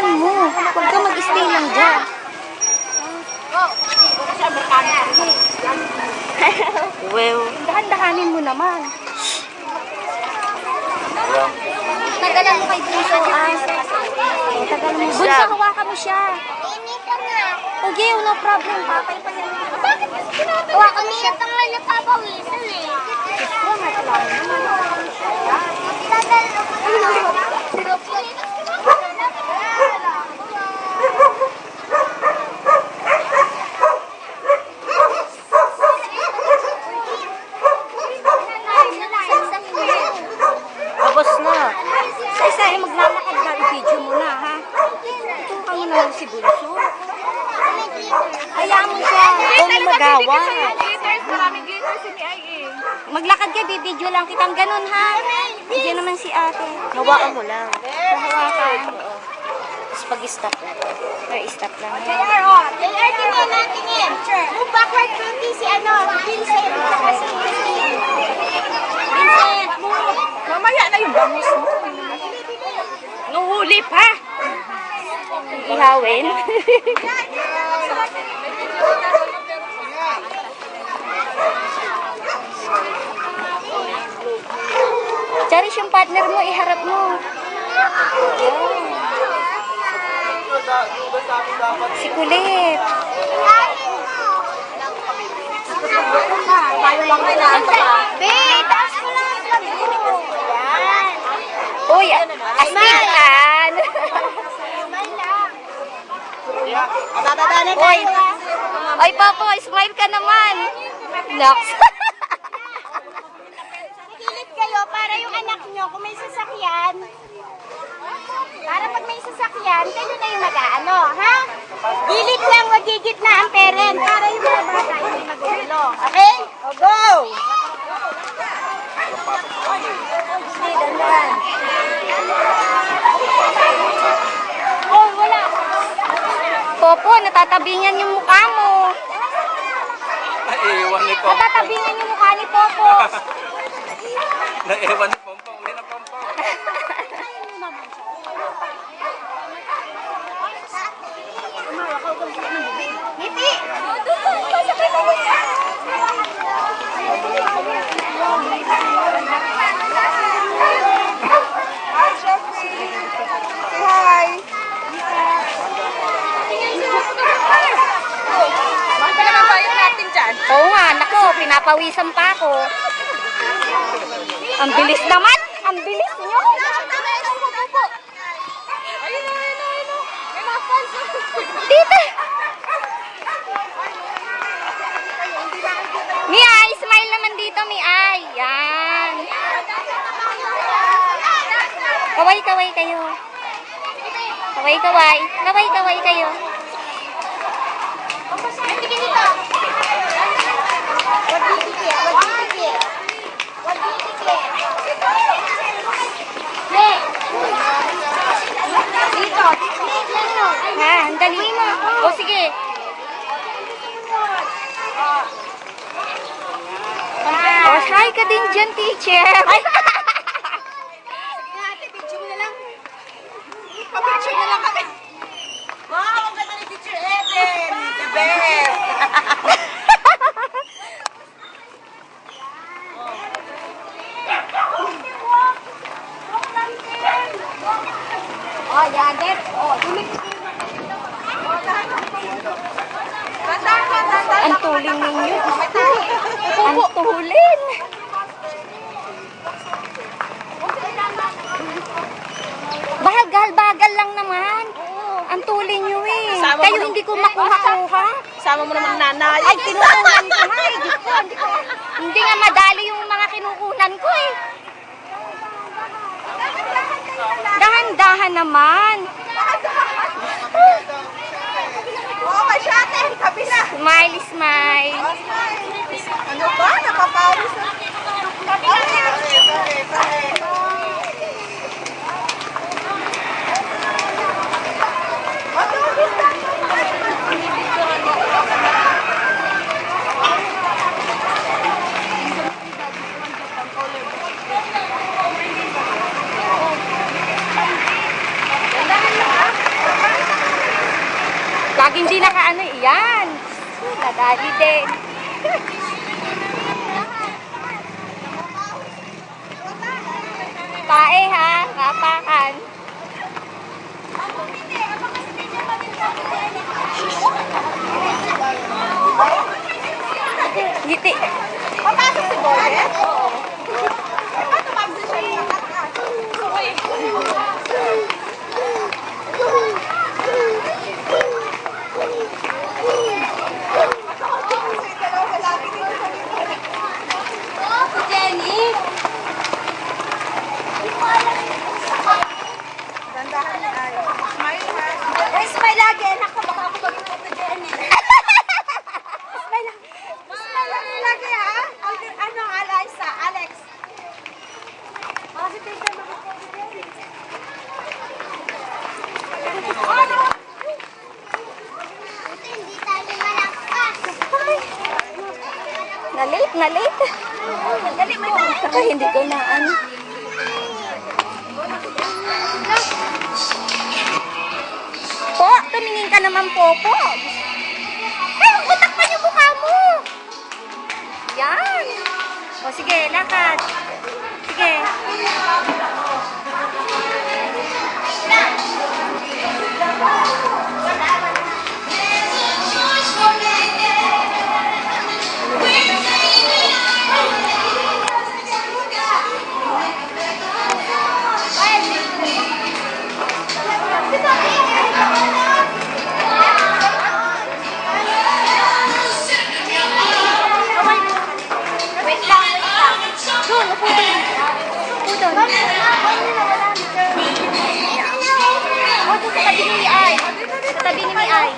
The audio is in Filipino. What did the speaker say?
Dahan-dahanin mo. Huwag ka mag-stay lang dyan. Well, dahan-dahanin mo naman. Tagalan mo kay Bunso, ah. Tagalan mo. Bunso, hawakan mo siya. Okay, no problem. Papay pa yan. Bakit hawakan mo siya? Ang nga napapawisan eh. Oh, naglaman naman. Tapos na. Isa-isa yung maglalakad na. I-video mo na, ha? Ito ka mo na si Bunso. Hayaan mo siya. Huwag mo magawa. Maraming glitters si Ai eh. Maglakad ka, bibidyo lang kitang ganun, ha? Bigyan naman si ate. Hawakan mo lang. Hawakan. Tapos pag-stop na. Or stop lang. JR, oh. JR, tingin na, tingin. Move backward 20 si ano. Vincent. Vincent, move. Mamaya na yung bangus mo. Nuhuli pa! Ihawin. Charis, yung partner mo, iharap mo. Yan. Si Kulit. Babe, taas mo lang ang vlog mo. Yan. Uy, astikan. Smile lang. Bababa na Uy, tayo ha. Oy, Popo, smile ka naman. Nox. Nakilip kayo para yung anak nyo kung may sasakyan. Para pag may sasakyan, kayo na yung mag-ano, ha? Gilid lang, wag gigit na ang parent para yung mga bata hindi magulo. Okay? O, go! Oh, wala. Popo, natatabingan yung mukha mo. Naiwan ni Pompong. Natatabingan yung mukha ni Popo. Naiwan ni Pompong. Uli na Pompong. Ngiti! Hi! Bakit naman tayo natin dyan? Oo nga, nako, pinapawisan pa ako. Ang bilis naman! Ang bilis nyo! Dito! Miay, smile naman dito, Miay. Yan. Kaway-kaway kayo. Kaway-kaway. Kaway-kaway kayo. Sige dito. Wag didikit, wag didikit. Wag didikit. Dito. Ha, ang dali mo. O sige. O, hi ka din dyan, teacher. Ate, picture mo na lang. Pa-picture na lang kami. Wow, ang ganda ni Teacher Eden. The best. Oh, Janet. Oh, tuloy. Ang tuling ninyo. Ang tulin. Bagal-bagal lang naman. Ang tulin nyo eh. Kayo hindi ko makuha-kuha. Sama mo naman nanay. Ay, kinukunan ko nga eh. Diyos ko, hindi nga madali yung mga kinukunan ko eh. Dahan-dahan naman. Oh, masyate. Tabi na. Smile, smile. Ano ba? Napapawis na. Tabi na. hindi nakaano, yan. Nadali din. Pae ha, kapakan. Ngiti. Papasok si Boye? Oo. Paano mag-siya yung Jenny. Smile lagi, anak ko, baka ako maging ito Jenny. Smile lagi ha? Ano, Alaysa, Alex? Kasi teacher mo ako Jenny. Hindi tayo malakpas. Na-late. Dali mo na. Saka hindi ko na ano. Po, tumingin ka naman po. Ay, utak pa yung mukha mo. Yan. O sige, lakad. Sige. Wait lang. Doon, upo doon. Upo doon. O, doon sa tabi ni Ai. Sa tabi ni Ai.